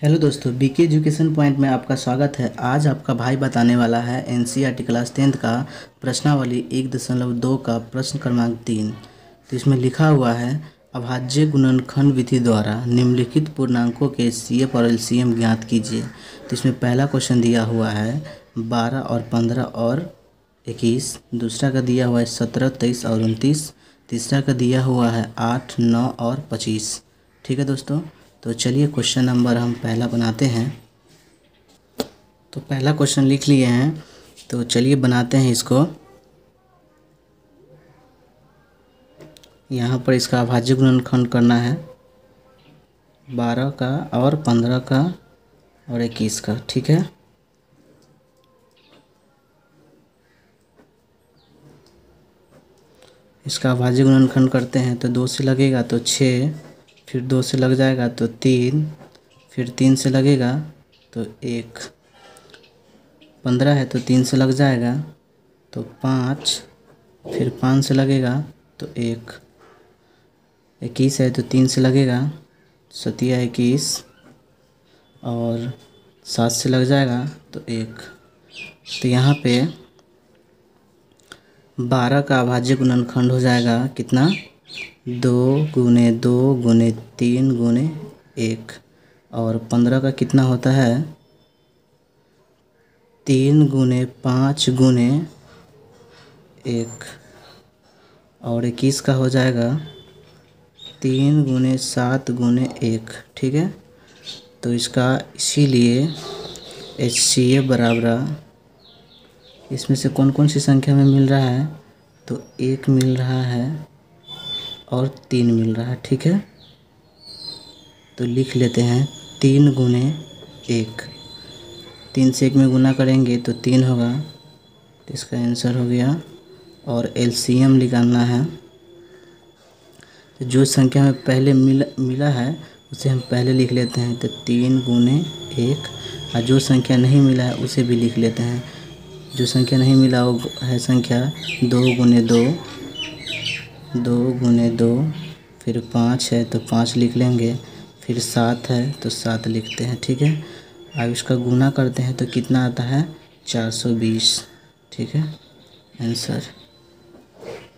Hello दोस्तों, BK education point में आपका स्वागत है। आज आपका भाई बताने वाला है एनसीईआरटी क्लास 10th का प्रश्नावली 1.2 का प्रश्न क्रमांक 3। तो इसमें लिखा हुआ है अभाज्य गुणनखंड विधि द्वारा निम्नलिखित पूर्णांकों के सीएफ और एलसीएम ज्ञात कीजिए। तो इसमें पहला क्वेश्चन दिया हुआ है 12 और 15 और 21। दूसरा का दिया हुआ है 17, 23 और 29। तीसरा का दिया हुआ है 8, 9 और 25। ठीक है दोस्तों, तो चलिए क्वेश्चन नंबर हम पहला बनाते हैं। तो पहला क्वेश्चन लिख लिए हैं, तो चलिए बनाते हैं इसको। यहाँ पर इसका अभाज्य गुणनखंड करना है 12 का और 15 का और 21 का। ठीक है, इसका अभाज्य गुणनखंड करते हैं तो 2 से लगेगा तो 6, फिर 2 से लग जाएगा तो 3, फिर 3 से लगेगा तो 1। 15 है तो 3 से लग जाएगा तो 5, फिर 5 से लगेगा तो 1। 21 है तो 3 से लगेगा, 7 या 21 और 7 से लग जाएगा तो 1। तो यहाँ पे 12 का अभाज्य गुणनखंड हो जाएगा कितना, 2 गुने 2 गुने 3 गुने 1। और 15 का कितना होता है, 3 गुने 5 गुने 1। और 21 का हो जाएगा 3 गुने 7 गुने 1। ठीक है, तो इसका इसीलिए HCF बराबर इसमें से कौन कौन सी संख्या में मिल रहा है, तो 1 मिल रहा है और 3 मिल रहा है। ठीक है, तो लिख लेते हैं 3 गुने 1। 3 से 1 में गुना करेंगे तो 3 होगा, तो इसका आंसर हो गया। और LCM निकालना है, तो जो संख्या में पहले मिला है उसे हम पहले लिख लेते हैं, तो 3 गुने 1। और जो संख्या नहीं मिला है उसे भी लिख लेते हैं। जो संख्या नहीं मिला वो है संख्या 2 गुने 2, 2 गुने 2। फिर 5 है तो 5 लिख लेंगे, फिर 7 है तो 7 लिखते हैं। ठीक है, अब इसका गुना करते हैं तो कितना आता है, 420। ठीक है आंसर।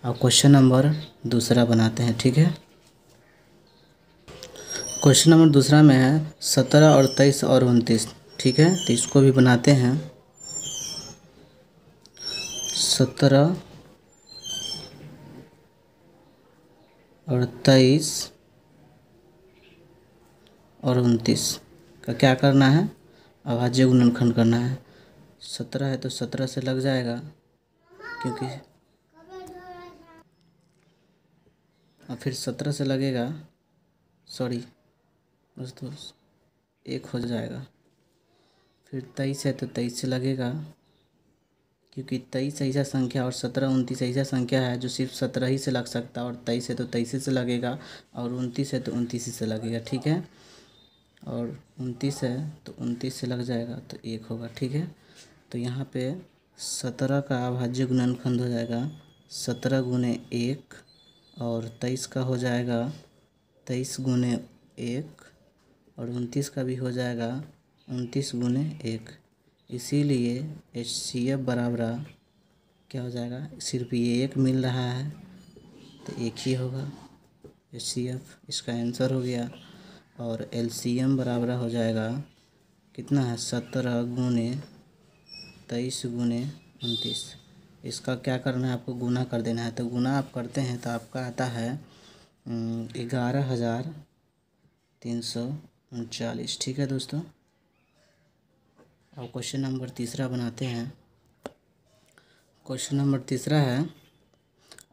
अब क्वेश्चन नंबर दूसरा बनाते हैं। ठीक है, क्वेश्चन नंबर दूसरा में है 17 और 23 और 29। ठीक है, तो इसको भी बनाते हैं। 17 और 23 और 29 का क्या करना है, अभाज्य गुणनखंड करना है। 17 है तो 17 से लग जाएगा, क्योंकि और फिर 17 से लगेगा, सॉरी दोस्तों 1 हो जाएगा। फिर 23 है तो 23 से लगेगा, क्योंकि 23 ऐसा संख्या और 17 29 ऐसा संख्या है जो सिर्फ 17 ही से लग सकता है। और 23 है तो 23 से लगेगा, और 29 है तो 29 से लगेगा। ठीक है, और 29 है तो 29 से लग जाएगा तो 1 होगा। ठीक है, तो यहाँ पे 17 का अभाज्य गुणनखंड हो जाएगा 17 गुने 1, और 23 का हो जाएगा 23 गुने 1, और 29 का भी हो जाएगा 29 गुने 1। इसीलिए HCF बराबर क्या हो जाएगा, सिर्फ ये 1 मिल रहा है तो 1 ही होगा HCF, इसका आंसर हो गया। और LCM बराबर हो जाएगा कितना है, 17 गुने 23 गुने 29। इसका क्या करना है, आपको गुना कर देना है। तो गुना आप करते हैं तो आपका आता है 11,339। ठीक है दोस्तों, अब क्वेश्चन नंबर तीसरा बनाते हैं। क्वेश्चन नंबर तीसरा है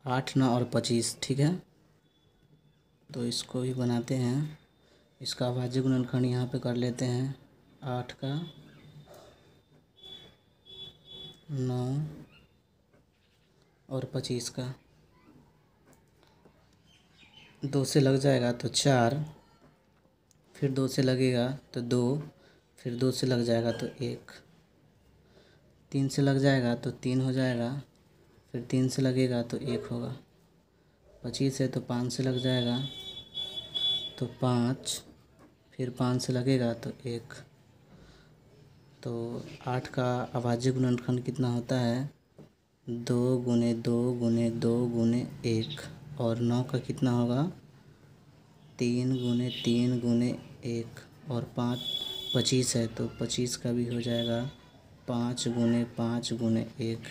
8, 9 और 25। ठीक है, तो इसको भी बनाते हैं। इसका अभाज्य गुणनखंड यहाँ पे कर लेते हैं, 8 का 9 और 25 का। 2 से लग जाएगा तो 4, फिर 2 से लगेगा तो 2, फिर 2 से लग जाएगा तो 1। 3 से लग जाएगा तो 3 हो जाएगा, फिर 3 से लगेगा तो 1 होगा। 25 है तो 5 से लग जाएगा तो 5, फिर 5 से लगेगा तो 1। तो 8 का अभाज्य गुणनखंड कितना होता है? 2 गुने 2 गुने 2 गुने 1। और 9 का कितना होगा? 3 गुने 3 गुने 1। और 5 25 है तो 25 का भी हो जाएगा 5 गुने 5 गुने 1।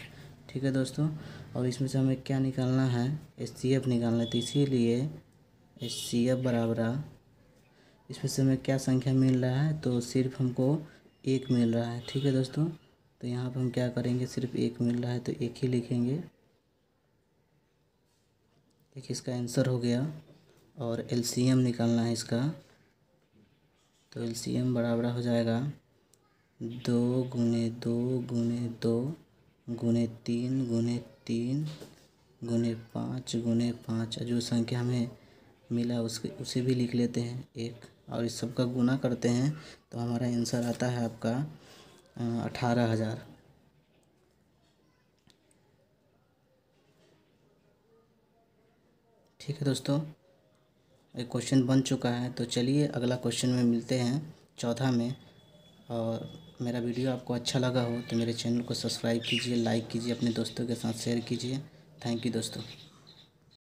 ठीक है दोस्तों। और इसमें से हमें क्या निकालना है? HCF निकालना है। तो इसीलिए HCF बराबर, इसमें से हमें क्या संख्या मिल रहा है? तो सिर्फ हमको 1 मिल रहा है। ठीक है दोस्तों। तो यहाँ पर हम क्या करेंगे? सिर्फ 1 मिल रहा है तो 1 ही लिखेंगे। देखिए इसका आंसर हो गया। और LCM निकालना है इसका। तो LCM बराबर हो जाएगा 2 गुने 2 गुने 2 गुने 3 गुने 3 गुने 5 गुने 5। जो संख्या हमें मिला उसे भी लिख लेते हैं 1। और इस सब का गुना करते हैं तो हमारा आंसर आता है आपका 18,000। ठीक है दोस्तों, एक क्वेश्चन बन चुका है। तो चलिए अगला क्वेश्चन में मिलते हैं, चौथा में। और मेरा वीडियो आपको अच्छा लगा हो तो मेरे चैनल को सब्सक्राइब कीजिए, लाइक कीजिए, अपने दोस्तों के साथ शेयर कीजिए। थैंक यू दोस्तों।